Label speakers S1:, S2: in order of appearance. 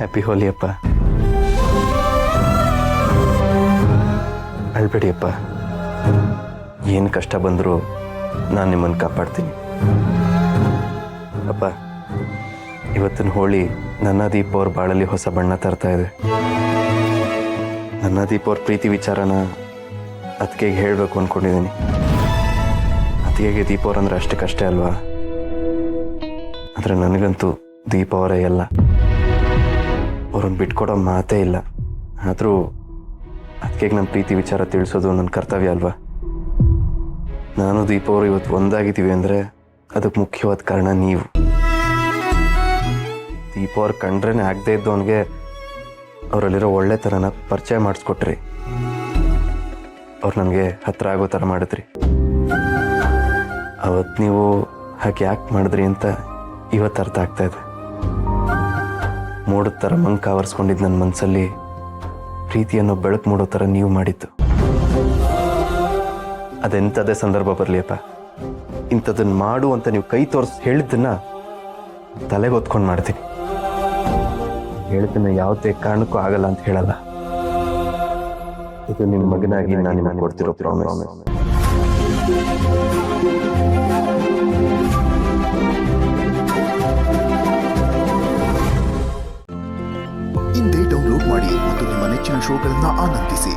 S1: Happy ಹೋಲಿ ಅಪ್ಪ. ಅಳ್ಬೇಡಿಯಪ್ಪ. ಏನು ಕಷ್ಟ ಬಂದರೂ ನಾನು ನಿಮ್ಮನ್ನು ಕಾಪಾಡ್ತೀನಿ. ಅಪ್ಪ, ಇವತ್ತಿನ ಹೋಳಿ ನನ್ನ ದೀಪ ಅವ್ರ ಬಾಳಲ್ಲಿ ಹೊಸ ಬಣ್ಣ ತರ್ತಾ ಇದೆ. ನನ್ನ ದೀಪ ಅವ್ರ ಪ್ರೀತಿ ವಿಚಾರನ ಅತ್ತಿಗೆಗೆ ಹೇಳಬೇಕು ಅಂದ್ಕೊಂಡಿದ್ದೀನಿ. ಅತ್ತಿಗೆಗೆ ದೀಪ ಅವ್ರಂದ್ರೆ ಅಷ್ಟಕ್ಕಷ್ಟೇ ಅಲ್ವಾ? ಆದರೆ ನನಗಂತೂ ದೀಪ ಅವರೇ ಎಲ್ಲ. ಅವ್ರನ್ನ ಬಿಟ್ಕೊಡೋ ಮಾತೇ ಇಲ್ಲ. ಆದರೂ ಅದಕ್ಕೆ ನಮ್ಮ ಪ್ರೀತಿ ವಿಚಾರ ತಿಳಿಸೋದು ನನ್ನ ಕರ್ತವ್ಯ ಅಲ್ವಾ? ನಾನು ದೀಪ ಅವರು ಇವತ್ತು ಒಂದಾಗಿದ್ದೀವಿ ಅಂದರೆ ಅದಕ್ಕೆ ಮುಖ್ಯವಾದ ಕಾರಣ ನೀವು. ದೀಪ ಅವ್ರು ಕಂಡ್ರೇ ಆಗದೆ ಇದ್ದವನಿಗೆ ಅವರಲ್ಲಿರೋ ಒಳ್ಳೆತನನ ಪರಿಚಯ ಮಾಡಿಸ್ಕೊಟ್ರಿ. ಅವ್ರು ನನಗೆ ಹತ್ರ ಆಗೋ ಥರ ಮಾಡಿದ್ರಿ. ಅವತ್ತು ನೀವು ಹಾಗೆ ಯಾಕೆ ಮಾಡಿದ್ರಿ ಅಂತ ಇವತ್ತು ಅರ್ಥ ಆಗ್ತಾ ಇದೆ. ಮೋಡದ ಥರ ಮಂಕ ಆವರಿಸ್ಕೊಂಡಿದ್ದು ನನ್ನ ಮನಸ್ಸಲ್ಲಿ ಪ್ರೀತಿಯನ್ನು ಬೆಳಕು ಮೂಡೋ ಥರ ನೀವು ಮಾಡಿದ್ದು. ಅದೆಂಥದ್ದೇ ಸಂದರ್ಭ ಬರಲಿಯಪ್ಪ, ಇಂಥದನ್ನು ಮಾಡು ಅಂತ ನೀವು ಕೈ ತೋರಿಸಿ ಹೇಳಿದ್ದನ್ನು ತಲೆಗೆ ಹೊತ್ಕೊಂಡು ಮಾಡ್ತೀನಿ. ಹೇಳಿದ್ದನ್ನು ಯಾವುದೇ ಕಾರಣಕ್ಕೂ ಆಗಲ್ಲ ಅಂತ ಹೇಳಲ್ಲ. ಇದು ನಿಮ್ಮ ಮಗನಾಗಿ ನಾನು ನಿಮಗೆ ಕೊಡ್ತಿರೋ ಪ್ರಾಮಿಸ್.
S2: ಇಂದೇ ಡೌನ್ಲೋಡ್ ಮಾಡಿ ಮತ್ತು ನಿಮ್ಮ ನೆಚ್ಚಿನ ಶೋಗಳನ್ನು ಆನಂದಿಸಿ.